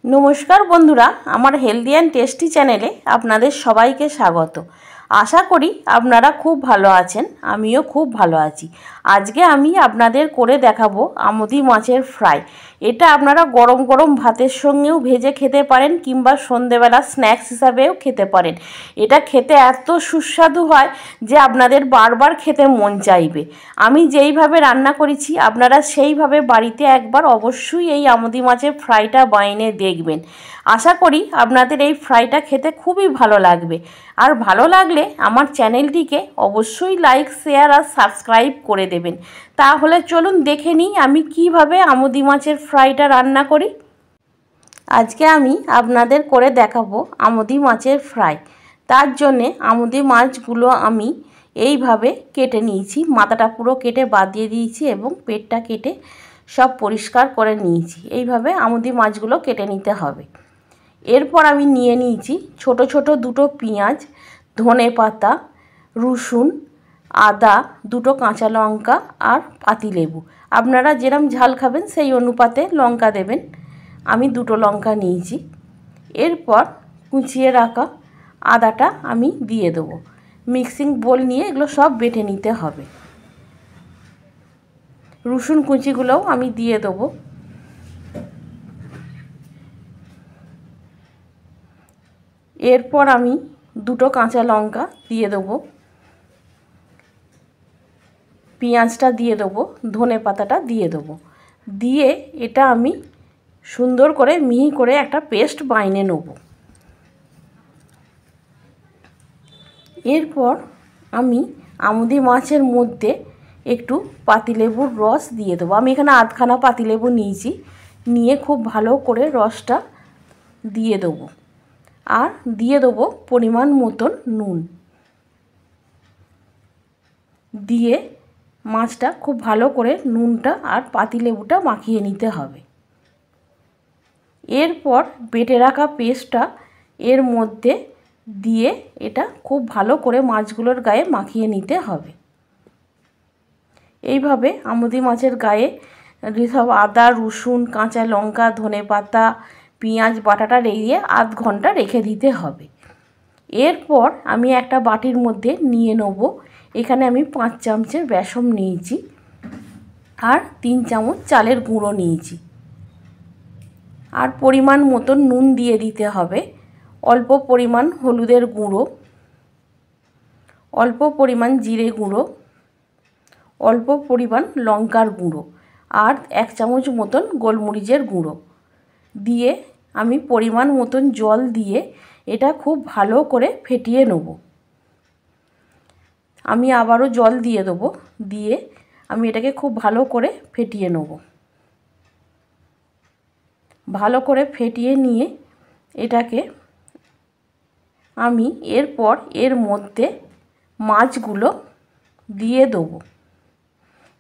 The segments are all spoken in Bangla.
নমস্কার বন্ধুরা, আমার হেলদি অ্যান্ড টেস্টি চ্যানেলে আপনাদের সবাইকে স্বাগত। আশা করি আপনারা খুব ভালো আছেন, আমিও খুব ভালো আছি। আজকে আমি আপনাদের করে দেখাবো আমুদি মাছের ফ্রাই। এটা আপনারা গরম গরম ভাতের সঙ্গেও ভেজে খেতে পারেন কিংবা সন্ধেবেলা স্ন্যাক্স হিসাবেও খেতে পারেন। এটা খেতে এত সুস্বাদু হয় যে আপনাদের বারবার খেতে মন চাইবে। আমি যেইভাবে রান্না করেছি আপনারা সেইভাবে বাড়িতে একবার অবশ্যই এই আমুদি মাছের ফ্রাইটা বানিয়ে দেখবেন। আশা করি আপনাদের এই ফ্রাইটা খেতে খুবই ভালো লাগবে। আর ভালো লাগলে আমার চ্যানেলটিকে অবশ্যই লাইক, শেয়ার আর সাবস্ক্রাইব করে দেবেন। তাহলে চলুন দেখে নিই আমি কিভাবে আমুদি মাছের ফ্রাইটা রান্না করি। আজকে আমি আপনাদের করে দেখাবো আমুদি মাছের ফ্রাই। তার জন্যে আমুদি মাছগুলো আমি এইভাবে কেটে নিয়েছি। মাথাটা পুরো কেটে বাদ দিয়ে দিয়েছি এবং পেটটা কেটে সব পরিষ্কার করে নিয়েছি। এইভাবে আমুদি মাছগুলো কেটে নিতে হবে। এরপর আমি নিয়ে নিয়েছি ছোট ছোট দুটো পেঁয়াজ, ধনেপাতা, রসুন, আদা, দুটো কাঁচা লঙ্কা আর পাতিলেবু। আপনারা যেরকম ঝাল খাবেন সেই অনুপাতে লঙ্কা দেবেন। আমি দুটো লঙ্কা নিয়েছি। এরপর কুচিয়ে রাখা আদাটা আমি দিয়ে দেবো। মিক্সিং বোল নিয়ে এগুলো সব বেটে নিতে হবে। রসুন কুচিগুলোও আমি দিয়ে দেবো। এরপর আমি দুটো কাঁচা লঙ্কা দিয়ে দেবো, পেঁয়াজটা দিয়ে দেবো, ধনেপাতাটা দিয়ে দেবো। দিয়ে এটা আমি সুন্দর করে মিহি করে একটা পেস্ট বানিয়ে নেব। এরপর আমি আমুদি মাছের মধ্যে একটু পাতিলেবুর রস দিয়ে দেবো। আমি এখানে আধখানা পাতিলেবু নিয়েছি, নিয়ে খুব ভালো করে রসটা দিয়ে দেবো। আর দিয়ে দেবো পরিমাণ মতন নুন। দিয়ে মাছটা খুব ভালো করে নুনটা আর পাতিলেবুটা মাখিয়ে নিতে হবে। এরপর বেটে রাখা পেস্টটা এর মধ্যে দিয়ে এটা খুব ভালো করে মাছগুলোর গায়ে মাখিয়ে নিতে হবে। এইভাবে আমুদি মাছের গায়ে সব আদা, রসুন, কাঁচা লঙ্কা, ধনেপাতা, পেঁয়াজ বাটাটা রেখে আধ ঘন্টা রেখে দিতে হবে। এরপর আমি একটা বাটির মধ্যে নিয়ে নেব। এখানে আমি 5 চামচের বেসন নিয়েছি আর 3 চামচ চালের গুঁড়ো নিয়েছি। আর পরিমাণ মতন নুন দিয়ে দিতে হবে। অল্প পরিমাণ হলুদের গুঁড়ো, অল্প পরিমাণ জিরে গুঁড়ো, অল্প পরিমাণ লঙ্কার গুঁড়ো আর 1 চামচ মতন গোলমরিচের গুঁড়ো দিয়ে আমি পরিমাণ মতন জল দিয়ে এটা খুব ভালো করে ফেটিয়ে নেব। আমি আবারও জল দিয়ে দেবো। দিয়ে আমি এটাকে খুব ভালো করে ফেটিয়ে নেব। ভালো করে ফেটিয়ে নিয়ে এটাকে আমি এরপর এর মধ্যে মাছগুলো দিয়ে দেবো।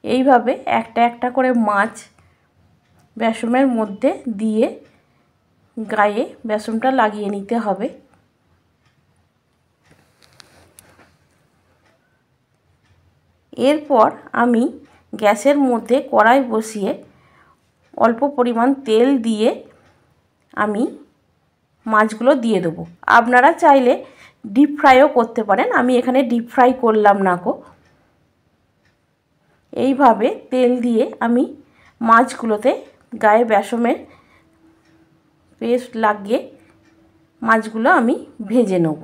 এইভাবে একটা একটা করে মাছ বেসনের মধ্যে দিয়ে গায়ে বেসনটা লাগিয়ে নিতে হবে। এরপর আমি গ্যাসের মধ্যে কড়াই বসিয়ে অল্প পরিমাণ তেল দিয়ে আমি মাছগুলো দিয়ে দেবো। আপনারা চাইলে ডিপ ফ্রাইও করতে পারেন, আমি এখানে ডিপ ফ্রাই করলাম না গো। এইভাবে তেল দিয়ে আমি মাছগুলোতে গায়ে বেসনের পেস্ট লাগিয়ে মাছগুলো আমি ভেজে নেব।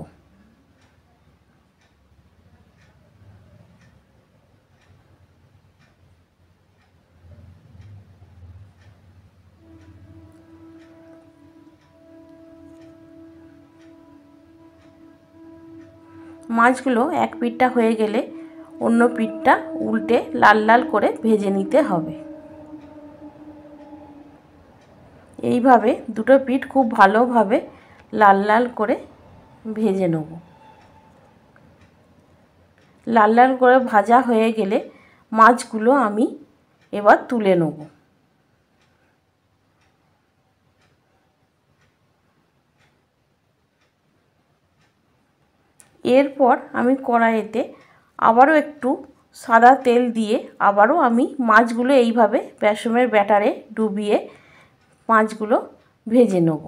মাছগুলো এক পিঠটা হয়ে গেলে অন্য পিঠটা উল্টে লাল লাল করে ভেজে নিতে হবে। এইভাবে দুটো পিঠ খুব ভালোভাবে লাল লাল করে ভেজে নেব। লাল লাল করে ভাজা হয়ে গেলে মাছগুলো আমি এবার তুলে নেব। এরপর আমি কড়াইতে আবারও একটু সাদা তেল দিয়ে আবারও আমি মাছগুলো এইভাবে বেসনের ব্যাটারে ডুবিয়ে মাছগুলো ভেজে নেব।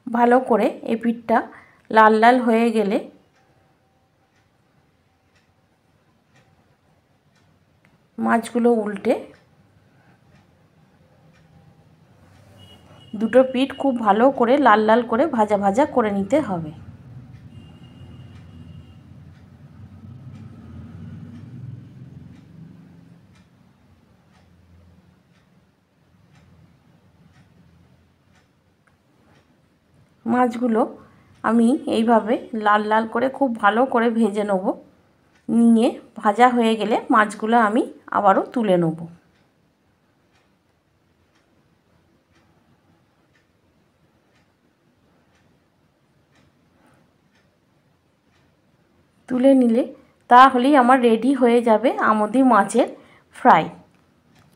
ভালো করে এই পিঠটা লাল লাল হয়ে গেলে মাছগুলো উল্টে দুটো পিঠ খুব ভালো করে লাল লাল করে ভাজা ভাজা করে নিতে হবে। মাছগুলো আমি এইভাবে লাল লাল করে খুব ভালো করে ভেজে নেব। নিয়ে ভাজা হয়ে গেলে মাছগুলো আমি আবারও তুলে নেব। তুলে নিলে তাহলেই আমার রেডি হয়ে যাবে আমুদি মাছের ফ্রাই।